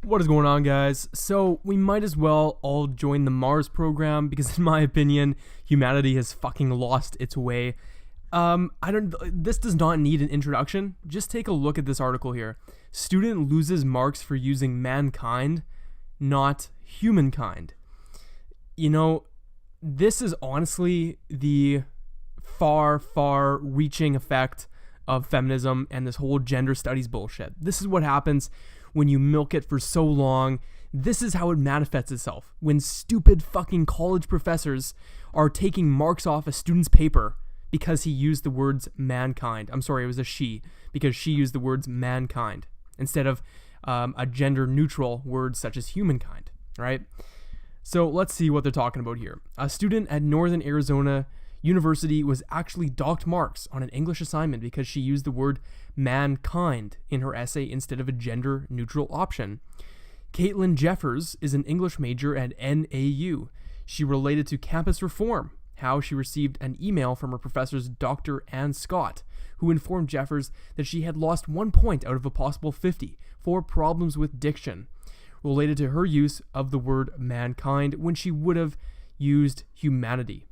What is going on, guys? So we might as well all join the Mars program because in my opinion, humanity has fucking lost its way. This does not need an introduction. Just take a look at this article here. Student loses marks for using mankind, not humankind. You know, this is honestly the far reaching effect of feminism and this whole gender studies bullshit. This is what happens when you milk it for so long. This is how it manifests itself. When stupid fucking college professors are taking marks off a student's paper because he used the words mankind. I'm sorry, it was a she, because she used the words mankind instead of a gender neutral word such as humankind, right? So let's see what they're talking about here. A student at Northern Arizona University was actually docked marks on an English assignment because she used the word mankind in her essay instead of a gender neutral option. Caitlin Jeffers is an English major at NAU. She related to campus reform, how she received an email from her professors Dr. Ann Scott, who informed Jeffers that she had lost 1 point out of a possible 50 for problems with diction, related to her use of the word mankind when she would have used humanity.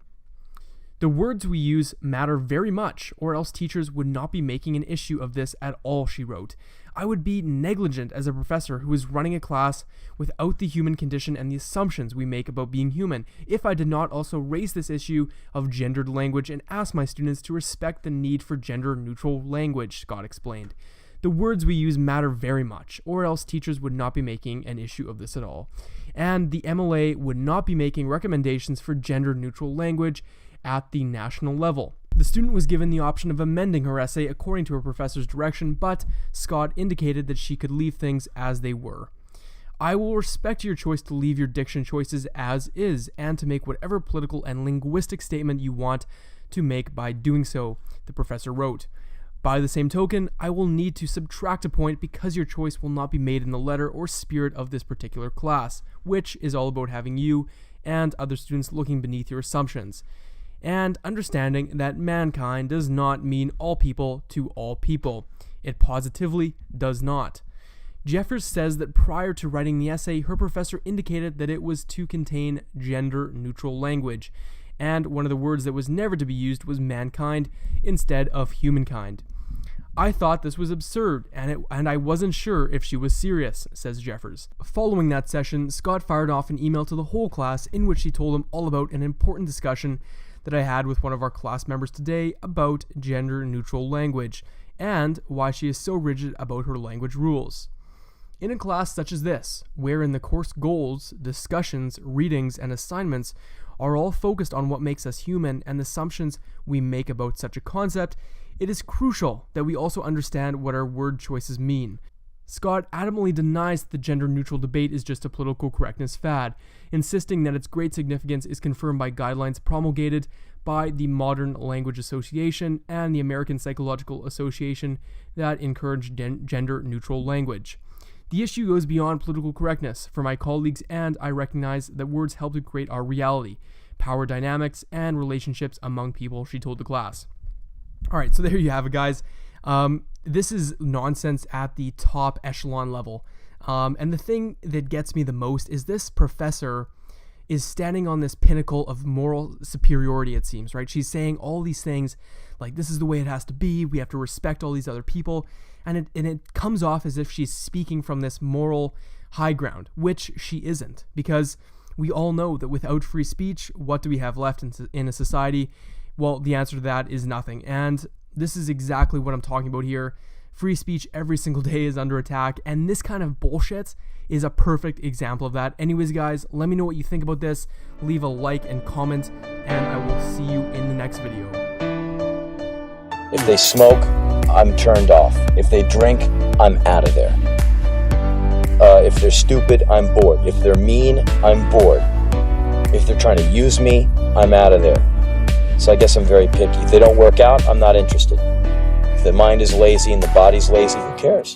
The words we use matter very much, or else teachers would not be making an issue of this at all, she wrote. I would be negligent as a professor who is running a class without the human condition and the assumptions we make about being human if I did not also raise this issue of gendered language and ask my students to respect the need for gender-neutral language, Scott explained. The words we use matter very much, or else teachers would not be making an issue of this at all. And the MLA would not be making recommendations for gender-neutral language at the national level. The student was given the option of amending her essay according to her professor's direction, but Scott indicated that she could leave things as they were. I will respect your choice to leave your diction choices as is, and to make whatever political and linguistic statement you want to make by doing so, the professor wrote. By the same token, I will need to subtract a point because your choice will not be made in the letter or spirit of this particular class, which is all about having you and other students looking beneath your assumptions, and understanding that mankind does not mean all people to all people. It positively does not. Jeffers says that prior to writing the essay, her professor indicated that it was to contain gender-neutral language, and one of the words that was never to be used was mankind instead of humankind. I thought this was absurd, and I wasn't sure if she was serious, says Jeffers. Following that session, Scott fired off an email to the whole class in which she told them all about an important discussion that I had with one of our class members today about gender-neutral language and why she is so rigid about her language rules. In a class such as this, wherein the course goals, discussions, readings, and assignments are all focused on what makes us human and the assumptions we make about such a concept, it is crucial that we also understand what our word choices mean. Scott adamantly denies that the gender-neutral debate is just a political correctness fad, insisting that its great significance is confirmed by guidelines promulgated by the Modern Language Association and the American Psychological Association that encourage gender-neutral language. The issue goes beyond political correctness for my colleagues, and I recognize that words help to create our reality, power dynamics, and relationships among people, she told the class. All right, so there you have it, guys. This is nonsense at the top echelon level. And the thing that gets me the most is this professor is standing on this pinnacle of moral superiority, it seems, right? She's saying all these things like this is the way it has to be. We have to respect all these other people. And it comes off as if she's speaking from this moral high ground, which she isn't, because we all know that without free speech, what do we have left in a society? Well, the answer to that is nothing. And this is exactly what I'm talking about here. Free speech every single day is under attack, and this kind of bullshit is a perfect example of that. Anyways, guys, let me know what you think about this. Leave a like and comment, and I will see you in the next video. If they smoke, I'm turned off. If they drink, I'm out of there. If they're stupid, I'm bored. If they're mean, I'm bored. If they're trying to use me, I'm out of there. So I guess I'm very picky. If they don't work out, I'm not interested. If the mind is lazy and the body's lazy, who cares?